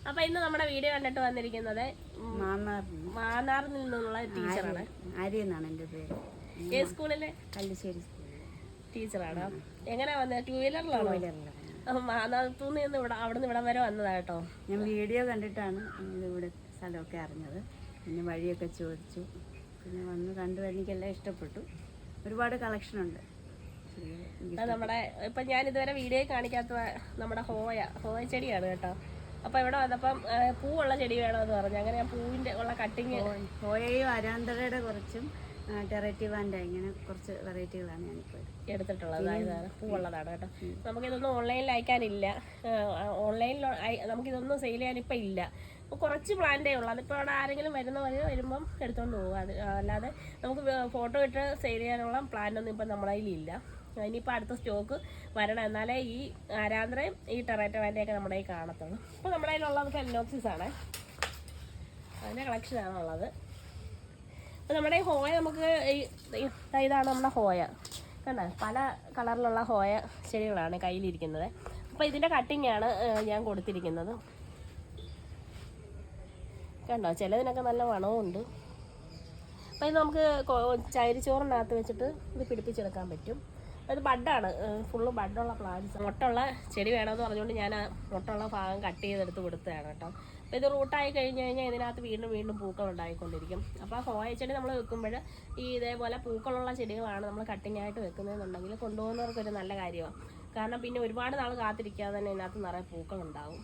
അപ്പൊ ഇന്ന് നമ്മുടെ വീഡിയോ കണ്ടിട്ട് വന്നിരിക്കുന്നത് മാന്നാറിൽ നിന്നുള്ള ടീച്ചറാണ്. ആര്യ എന്നാണ് എൻ്റെ പേര്. ഏത് സ്കൂളിലെ? കല്ലിശ്ശേരി ടീച്ചറാണ്. എങ്ങനെ വന്നത്? 2 വീലറിലാണോ? മാന്നാറത്തുനിന്ന് അവിടെ നിന്ന് ഇവിടം വരെ വന്നതാ കേട്ടോ. ഞാൻ വീഡിയോ കണ്ടിട്ടാണ് ഇവിടെ സ്ഥലമൊക്കെ അറിഞ്ഞത്. പിന്നെ വഴിയൊക്കെ ചോദിച്ചു. പിന്നെ വന്ന് കണ്ടു. എനിക്കെല്ലാം ഇഷ്ടപ്പെട്ടു. ഒരുപാട് കളക്ഷൻ ഉണ്ട്. നമ്മുടെ ഇപ്പം ഞാൻ ഇതുവരെ വീഡിയോ കാണിക്കാത്ത നമ്മുടെ ഹോയ ചെടിയാണ് കേട്ടോ. അപ്പോൾ ഇവിടെ വന്നപ്പം പൂവുള്ള ചെടി വേണമെന്ന് പറഞ്ഞു. അങ്ങനെ ഞാൻ പൂവിൻ്റെ ഉള്ള കട്ടിങ് ഹോയയും അരാന്തരയുടെ കുറച്ചും ടെറേറ്റീവാൻ്റെ ഇങ്ങനെ കുറച്ച് വെറൈറ്റികളാണ് ഞാനിപ്പോൾ എടുത്തിട്ടുള്ളത്. അതായത് പൂവുള്ളതാണ് കേട്ടോ. നമുക്കിതൊന്നും ഓൺലൈനിൽ അയക്കാനില്ല. ഓൺലൈനിൽ നമുക്കിതൊന്നും സെയിൽ ചെയ്യാൻ ഇപ്പം ഇല്ല. അപ്പോൾ കുറച്ച് പ്ലാന്റേ ഉള്ളൂ. അതിപ്പോൾ അവിടെ ആരെങ്കിലും വരുമ്പം എടുത്തുകൊണ്ട് പോകും. അല്ലാതെ നമുക്ക് ഫോട്ടോ ഇട്ട് സെയിൽ ചെയ്യാനുള്ള പ്ലാനൊന്നും ഇപ്പം നമ്മുടെ കയ്യിലില്ല. ഇനിയിപ്പോൾ അടുത്ത സ്റ്റോക്ക് വരണം. എന്നാലേ ഈ ആരാന്ത്രയും ഈ ടെറേറ്റോ വാൻ്റെയൊക്കെ നമ്മുടെ കയ്യിൽ കാണത്തുള്ളൂ. അപ്പോൾ നമ്മുടെ കയ്യിലുള്ളത് ഫെനോപ്സിസ് ആണ്. അതിൻ്റെ കളക്ഷനാണുള്ളത്. അപ്പോൾ നമ്മുടെ ഈ ഹോയ നമുക്ക് ഇതാണ് നമ്മുടെ ഹോയ. കണ്ടോ, പല കളറിലുള്ള ഹോയ ചെടികളാണ് കയ്യിലിരിക്കുന്നത്. അപ്പോൾ ഇതിൻ്റെ കട്ടിങ്ങാണ് ഞാൻ കൊടുത്തിരിക്കുന്നത്. കണ്ടോ, ചിലതിനൊക്കെ നല്ല മണവും ഉണ്ട്. അപ്പോൾ ഇത് നമുക്ക് ചകിരിച്ചോറിനകത്ത് വെച്ചിട്ട് ഇത് പിടിപ്പിച്ചെടുക്കാൻ പറ്റും. അത് ബഡാണ്, ഫുള്ള് ബഡുള്ള പ്ലാന്റ്സ്. മുട്ടുള്ള ചെടി വേണമെന്ന് പറഞ്ഞുകൊണ്ട് ഞാൻ ആ മുട്ടുള്ള ഭാഗം കട്ട് ചെയ്തെടുത്ത് കൊടുത്തതാണ് കേട്ടോ. അപ്പോൾ ഇത് റൂട്ടായി കഴിഞ്ഞ് കഴിഞ്ഞാൽ ഇതിനകത്ത് വീണ്ടും പൂക്കൾ ഉണ്ടായിക്കൊണ്ടിരിക്കും. അപ്പോൾ ഹോയ ചെടി നമ്മൾ വെക്കുമ്പോൾ ഈ ഇതേപോലെ പൂക്കളുള്ള ചെടികളാണ് നമ്മൾ കട്ടിങ് ആയിട്ട് വെക്കുന്നതെന്നുണ്ടെങ്കിൽ കൊണ്ടുപോകുന്നവർക്കൊരു നല്ല കാര്യമാണ്. കാരണം പിന്നെ ഒരുപാട് നാൾ കാത്തിരിക്കാതെ തന്നെ ഇതിനകത്ത് നിറയെ പൂക്കളുണ്ടാവും.